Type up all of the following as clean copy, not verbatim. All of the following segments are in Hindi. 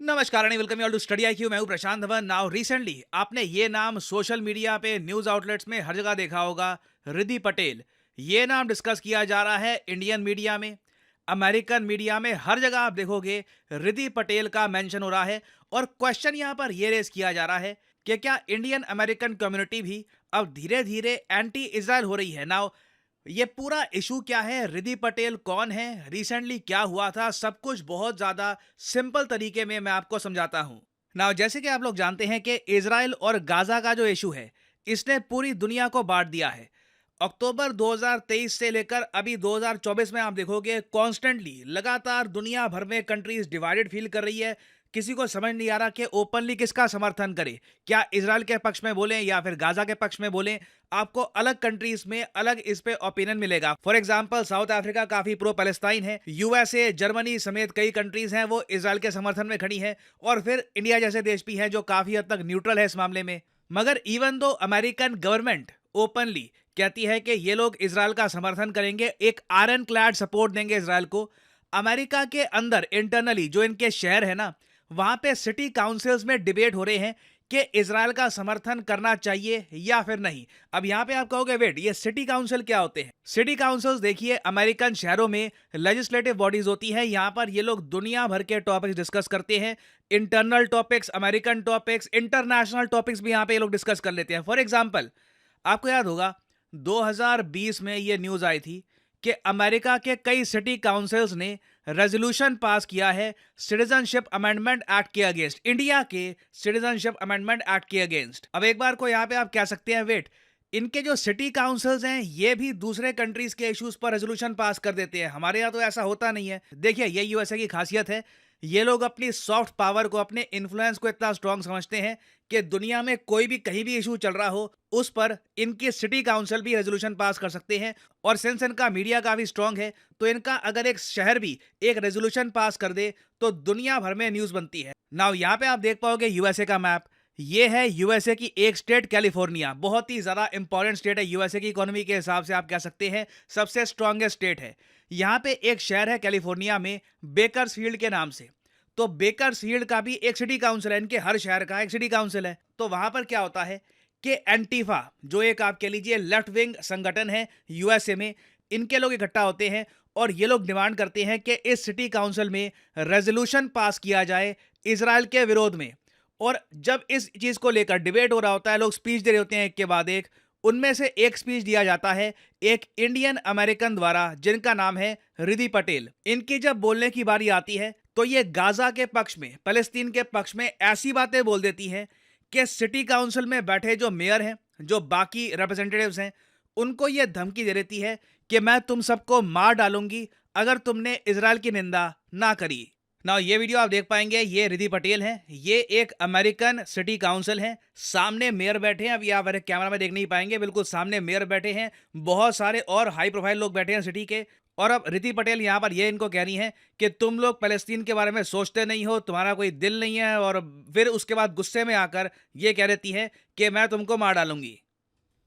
नमस्कार and welcome you all to Study IQ. मैं हूं प्रशांत धवन। नाउ रिसेंटली आपने ये नाम सोशल मीडिया पे न्यूज आउटलेट्स में हर जगह देखा होगा, रिद्धि पटेल। ये नाम डिस्कस किया जा रहा है इंडियन मीडिया में, अमेरिकन मीडिया में, हर जगह आप देखोगे रिद्धि पटेल का मेंशन हो रहा है। और क्वेश्चन यहाँ पर ये रेस किया जा रहा है कि क्या इंडियन अमेरिकन कम्युनिटी भी अब धीरे धीरे एंटी इजराइल हो रही है। नाउ ये पूरा इशू क्या है, रिद्धि पटेल कौन है, रिसेंटली क्या हुआ था, सब कुछ बहुत ज्यादा सिंपल तरीके में मैं आपको समझाता हूं। नाउ जैसे कि आप लोग जानते हैं कि इजराइल और गाजा का जो इशू है, इसने पूरी दुनिया को बांट दिया है। अक्टूबर 2023 से लेकर अभी 2024 में आप देखोगे कॉन्स्टेंटली लगातार दुनिया भर में कंट्रीज डिवाइडेड फील कर रही है। किसी को समझ नहीं आ रहा कि ओपनली किसका समर्थन करे, क्या इजराइल के पक्ष में बोलें या फिर गाजा के पक्ष में बोलें। आपको अलग कंट्रीज में अलग इस पे ओपिनियन मिलेगा। फॉर एग्जांपल साउथ अफ्रीका काफी प्रो पैलेस्टाइन है, यूएसए, जर्मनी समेत कई कंट्रीज हैं वो इजराइल के समर्थन में खड़ी हैं, और फिर इंडिया जैसे देश भी हैं जो काफी हद तक न्यूट्रल है इस मामले में। मगर even though American government openly कहती है कि ये लोग इजराइल का समर्थन करेंगे, एक आयरन क्लैड सपोर्ट देंगे इजराइल को, अमेरिका के अंदर इंटरनली जो इनके शहर है ना, वहां पे सिटी काउंसिल्स में डिबेट हो रहे हैं कि इजराइल का समर्थन करना चाहिए या फिर नहीं। अब यहां पे आप कहोगे वेट, ये सिटी काउंसिल क्या होते हैं? सिटी काउंसिल्स देखिए अमेरिकन शहरों में लेजिस्लेटिव बॉडीज होती है। यहां पर ये लोग दुनिया भर के टॉपिक्स डिस्कस करते हैं, internal topics, American topics, international topics भी यहां पे ये लोग डिस्कस कर लेते हैं। फॉर एग्जाम्पल आपको याद होगा 2020 में ये न्यूज आई थी कि अमेरिका के कई सिटी काउंसिल्स ने रेजोल्यूशन पास किया है सिटीजनशिप अमेंडमेंट एक्ट के अगेंस्ट, इंडिया के सिटीजनशिप अमेंडमेंट एक्ट के अगेंस्ट। अब एक बार को यहां पे आप कह सकते हैं वेट, इनके जो सिटी काउंसिल्स हैं ये भी दूसरे कंट्रीज के इश्यूज पर रेजोल्यूशन पास कर देते हैं, हमारे यहाँ तो ऐसा होता नहीं है। देखिए ये यूएसए की खासियत है, ये लोग अपनी सॉफ्ट पावर को, अपने इन्फ्लुएंस को इतना स्ट्रांग समझते हैं कि दुनिया में कोई भी कहीं भी इशू चल रहा हो उस पर इनकी सिटी काउंसिल भी रेजोल्यूशन पास कर सकते हैं। और सिंस इनका मीडिया काफी स्ट्रांग है तो इनका अगर एक शहर भी एक रेजोल्यूशन पास कर दे तो दुनिया भर में न्यूज बनती है। नाउ यहाँ पे आप देख पाओगे यूएसए का मैप, ये है यूएसए की एक स्टेट कैलिफोर्निया, बहुत ही ज्यादा इंपॉर्टेंट स्टेट है यूएसए की इकोनॉमी के हिसाब से, आप कह सकते हैं सबसे स्ट्रांगेस्ट स्टेट है। यहाँ पे एक शहर है कैलिफोर्निया में बेकर्सफील्ड के नाम से, तो बेकर्सफील्ड का भी एक सिटी काउंसिल है, इनके हर शहर का एक सिटी काउंसिल है। तो वहां पर क्या होता है कि एंटीफा जो एक आप कह लीजिए लेफ्ट विंग संगठन है यूएसए में, इनके लोग इकट्ठा होते हैं और ये लोग डिमांड करते हैं कि इस सिटी काउंसिल में रेजोल्यूशन पास किया जाए इजराइल के विरोध में। और जब इस चीज को लेकर डिबेट हो रहा होता है, लोग स्पीच दे रहे होते हैं एक के बाद एक, उनमें से एक स्पीच दिया जाता है एक इंडियन अमेरिकन द्वारा जिनका नाम है रिद्धि पटेल। इनकी जब बोलने की बारी आती है तो ये गाजा के पक्ष में, फलस्तीन के पक्ष में ऐसी बातें बोल देती हैं कि सिटी काउंसिल में बैठे जो मेयर हैं, जो बाकी रिप्रेजेंटेटिव्स हैं, उनको ये धमकी दे देती है कि मैं तुम सबको मार डालूंगी अगर तुमने इजराइल की निंदा ना करी। ना ये वीडियो आप देख पाएंगे, ये रिद्धि पटेल हैं, ये एक अमेरिकन सिटी काउंसिल है, सामने मेयर बैठे हैं। अभी आप कैमरा में देख नहीं पाएंगे, बिल्कुल सामने मेयर बैठे हैं, बहुत सारे और हाई प्रोफाइल लोग बैठे हैं सिटी के। और अब रिद्धि पटेल यहाँ पर ये इनको कह रही हैं कि तुम लोग फलस्तीन के बारे में सोचते नहीं हो, तुम्हारा कोई दिल नहीं है। और फिर उसके बाद गुस्से में आकर ये कह देती है कि मैं तुमको मार डालूंगी।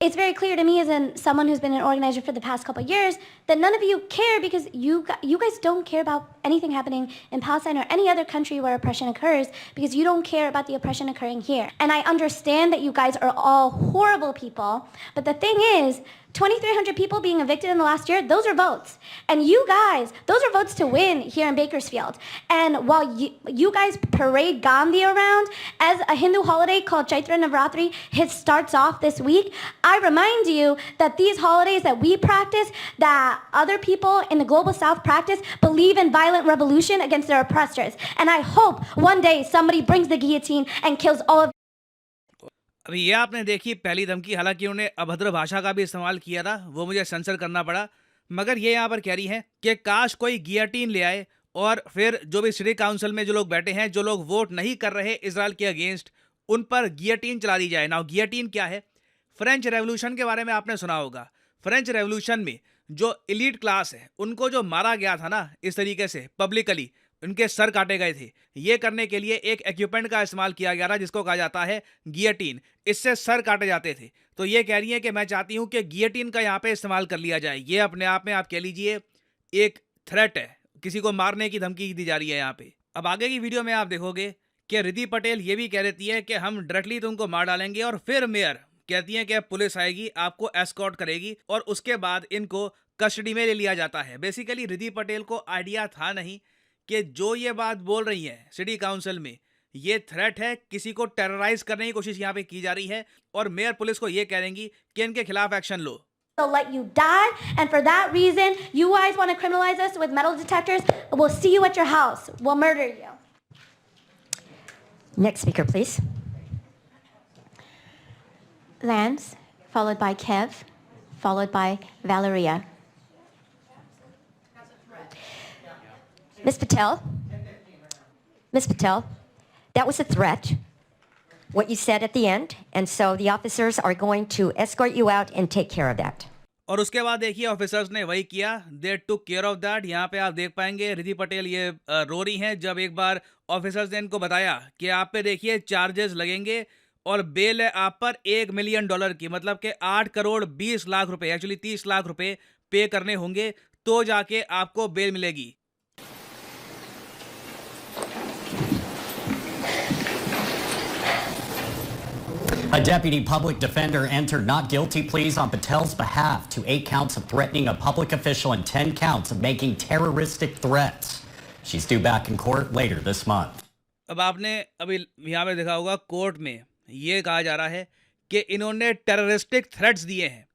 It's very clear to me as someone who's been an organizer for the past couple of years that none of you care because you guys don't care about anything happening in Palestine or any other country where oppression occurs because you don't care about the oppression occurring here. And I understand that you guys are all horrible people, but the thing is, 2,300 people being evicted in the last year, those are votes. And you guys, those are votes to win here in Bakersfield. And while you guys parade Gandhi around as a Hindu holiday called Chaitra Navratri starts off this week, I remind you that these holidays that we practice, that other people in the global south practice, believe in violent revolution against their oppressors. And I hope one day somebody brings the guillotine and kills all of. अभी ये आपने देखी पहली धमकी, हालांकि उन्होंने अभद्र भाषा का भी इस्तेमाल किया था, वो मुझे सेंसर करना पड़ा। मगर ये यहाँ पर कह रही है कि काश कोई गियाटीन ले आए और फिर जो भी सिटी काउंसिल में जो लोग बैठे हैं, जो लोग वोट नहीं कर रहे इजराइल के अगेंस्ट, उन पर गियाटीन चला दी जाए। नाउ गियाटीन क्या है? फ्रेंच रेवोल्यूशन के बारे में आपने सुना होगा। फ्रेंच रेवोल्यूशन में जो एलीट क्लास है उनको जो मारा गया था ना इस तरीके से पब्लिकली, उनके सर काटे गए थे। ये करने के लिए एक इक्विपमेंट का इस्तेमाल किया गया था जिसको कहा जाता है गियटीन, इससे सर काटे जाते थे। तो ये कह रही है कि मैं चाहती हूं कि गियटीन का यहाँ पे इस्तेमाल कर लिया जाए। ये अपने आप में आप कह लीजिए एक थ्रेट है, किसी को मारने की धमकी दी जा रही है यहाँ पे। अब आगे की वीडियो में आप देखोगे कि रिद्धि पटेल ये भी कह देती है कि हम डायरेक्टली तुमको मार डालेंगे, और फिर मेयर कहती है कि पुलिस आएगी, आपको एस्कॉर्ट करेगी, और उसके बाद इनको कस्टडी में ले लिया जाता है। बेसिकली रिद्धि पटेल को आइडिया था नहीं कि जो ये बात बोल रही है सिटी काउंसिल में, ये थ्रेट है, किसी को टेरराइज करने की कोशिश यहाँ पे की जा रही है, और मेयर पुलिस को ये कह देंगी कि इनके खिलाफ action low. They'll let you die, and for that reason, you guys want to criminalize us with metal detectors? We'll see you at your house. We'll murder you. Next speaker, please. Lance, followed by Kev, followed by Valeria. Ms. Patel. Ms. Patel, that was a threat, what you said at the end, and so the officers are going to escort you out and take care of that. और उसके बाद देखिए ऑफिसर्स ने वही किया, दे टुक केयर ऑफ दैट। यहाँ पे आप देख पाएंगे रिद्धि पटेल ये रो रही हैं जब एक बार ऑफिसर्स ने इनको बताया कि आप पे देखिए चार्जेस लगेंगे और बेल है आप पर $1 मिलियन की, मतलब कि 8 करोड़ 20 लाख रुपए, एक्चुअली 30 लाख रुपए पे करने होंगे तो जाके आपको बेल मिलेगी। A deputy public defender entered not guilty pleas on Patel's behalf to 8 counts of threatening a public official and 10 counts of making terroristic threats. She's due back in court later this month. अब आपने अभी यहाँ पे देखा होगा कोर्ट में ये कहा जा रहा है कि इन्होंने टेररिस्टिक थ्रेट्स दिए हैं।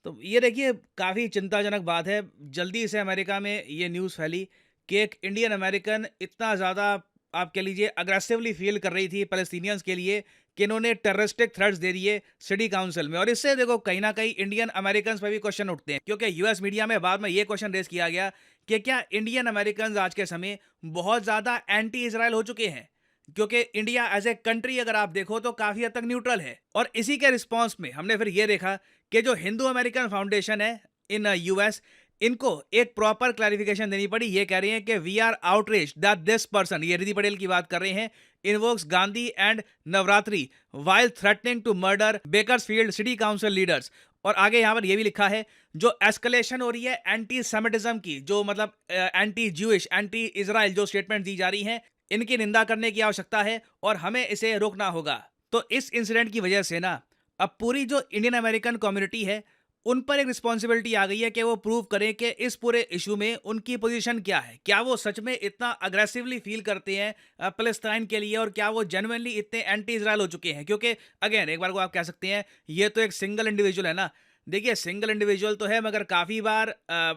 तो ये देखिए काफ़ी चिंताजनक बात है। जल्दी से अमेरिका में ये न्यूज़ फैली कि एक इंडियन अमेरिकन इतना ज़्यादा आप कह लीजिए अग्रेसिवली फील कर रही थी पैलेस्टीनियंस के लिए कि इन्होंने टेररिस्टिक थ्रेट्स दे दिए सिटी काउंसिल में। और इससे देखो कहीं ना कहीं इंडियन अमेरिकन पर भी क्वेश्चन उठते हैं, क्योंकि यूएस मीडिया में बाद में ये क्वेश्चन रेज किया गया कि क्या इंडियन अमेरिकन आज के समय बहुत ज़्यादा एंटी इजराइल हो चुके हैं, क्योंकि इंडिया एज ए कंट्री अगर आप देखो तो काफ़ी हद तक न्यूट्रल है। और इसी के रिस्पॉन्स में हमने फिर ये देखा कि जो हिंदू अमेरिकन फाउंडेशन है इन यूएस, इनको एक प्रॉपर क्लैरिफिकेशन देनी पड़ी। ये कह रही हैं कि we are outraged that this person, ये रिद्धि पटेल की बात कर रहे हैं, invokes Gandhi and Navratri while threatening to murder Bakersfield city council leaders. और आगे यहाँ पर यह भी लिखा है जो एस्केलेशन हो रही है एंटी सेमिटिज्म की, जो मतलब एंटी ज्यूइश एंटी इजराइल जो स्टेटमेंट दी जा रही हैं, इनकी निंदा करने की आवश्यकता है और हमें इसे रोकना होगा। तो इस इंसिडेंट की वजह से ना अब पूरी जो इंडियन अमेरिकन कम्युनिटी है उन पर एक रिस्पॉन्सिबिलिटी आ गई है कि वो प्रूव करें कि इस पूरे इशू में उनकी पोजीशन क्या है, क्या वो सच में इतना अग्रेसिवली फील करते हैं पैलेस्टाइन के लिए, और क्या वो जेन्युइनली इतने एंटी इजराइल हो चुके हैं। क्योंकि अगेन एक बार को आप कह सकते हैं ये तो एक सिंगल इंडिविजुअल है ना। देखिए सिंगल इंडिविजुअल तो है, मगर काफ़ी बार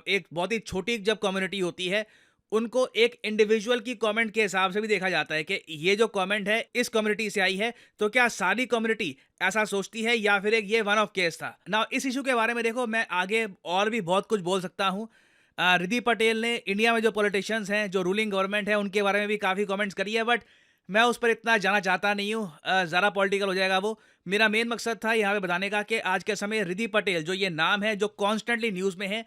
एक बहुत ही छोटी जब कम्युनिटी होती है उनको एक इंडिविजुअल की कमेंट के हिसाब से भी देखा जाता है कि ये जो कमेंट है इस कम्युनिटी से आई है, तो क्या सारी कम्युनिटी ऐसा सोचती है या फिर एक ये वन ऑफ केस था ना। इस इशू के बारे में देखो मैं आगे और भी बहुत कुछ बोल सकता हूँ। रिद्धि पटेल ने इंडिया में जो पॉलिटिशियंस हैं, जो रूलिंग गवर्नमेंट है, उनके बारे में भी काफ़ी कमेंट्स करी है, बट मैं उस पर इतना जाना चाहता नहीं हूँ, ज़रा पॉलिटिकल हो जाएगा वो। मेरा मेन मकसद था यहाँ पे बताने का कि आज के समय रिद्धि पटेल जो ये नाम है जो कॉन्स्टेंटली न्यूज़ में है,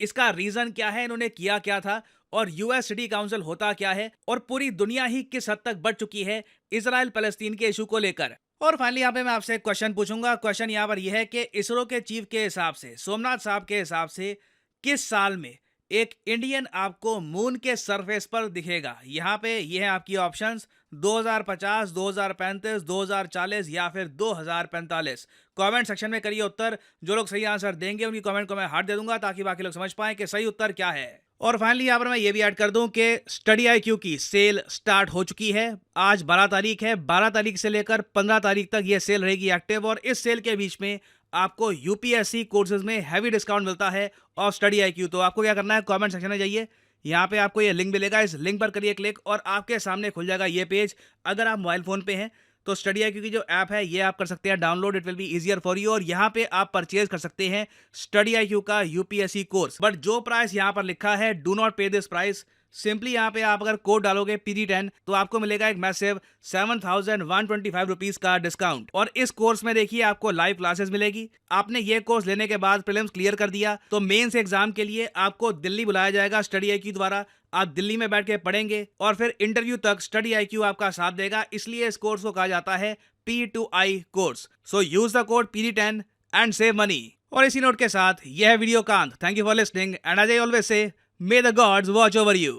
इसका रीज़न क्या है, इन्होंने किया क्या था, और यूएस सिटी काउंसिल होता क्या है, और पूरी दुनिया ही किस हद तक बढ़ चुकी है इजराइल फलस्तीन के इशू को लेकर। और फाइनली यहाँ पे मैं आपसे एक क्वेश्चन पूछूंगा। क्वेश्चन यहाँ पर यह है कि इसरो के चीफ के हिसाब से, सोमनाथ साहब के हिसाब से, किस साल में एक इंडियन आपको मून के सरफेस पर दिखेगा। यहाँ पे ये है आपकी ऑप्शंस 2050, 2035, 2040 या फिर 2045। कमेंट सेक्शन में करिए उत्तर। जो लोग सही आंसर देंगे उनकी कमेंट को मैं हार्ट दे दूंगा ताकि बाकी लोग समझ पाएं कि सही उत्तर क्या है। और फाइनली यहाँ पर मैं ये भी ऐड कर दूं कि स्टडी IQ की सेल स्टार्ट हो चुकी है। आज 12 तारीख है, 12 तारीख से लेकर 15 तारीख तक ये सेल रहेगी एक्टिव, और इस सेल के बीच में आपको UPSC कोर्सेज में हैवी डिस्काउंट मिलता है ऑफ स्टडी IQ। तो आपको क्या करना है, कमेंट सेक्शन में जाइए, यहाँ पे आपको ये लिंक मिलेगा, इस लिंक पर करिए क्लिक और आपके सामने खुल जाएगा ये पेज। अगर आप मोबाइल फ़ोन पे हैं तो स्टडी IQ की जो ऐप है ये आप कर सकते हैं download, it will be easier for you, और यहाँ पे आप परचेज कर सकते हैं स्टडी IQ का UPSC कोर्स। बट जो प्राइस यहाँ पर लिखा है, डू नॉट पे दिस प्राइस। सिंपली यहाँ पे आप अगर कोड डालोगे PD10 तो आपको मिलेगा एक मैसिव 7,125 रुपीज का डिस्काउंट। और इस कोर्स में देखिए आपको लाइव क्लासेस मिलेगी। आपने ये कोर्स लेने के बाद प्रीलिम्स क्लियर कर दिया तो मेंस एग्जाम के लिए आपको दिल्ली बुलाया जाएगा स्टडी IQ द्वारा। आप दिल्ली में बैठ के पढ़ेंगे और फिर इंटरव्यू तक स्टडी IQ आपका साथ देगा, इसलिए इस कोर्स को कहा जाता है P2I course. So use the code PD10 and save money. और इसी नोट के साथ यह वीडियो कांत, thank you for listening and as I always say, may the gods watch over you.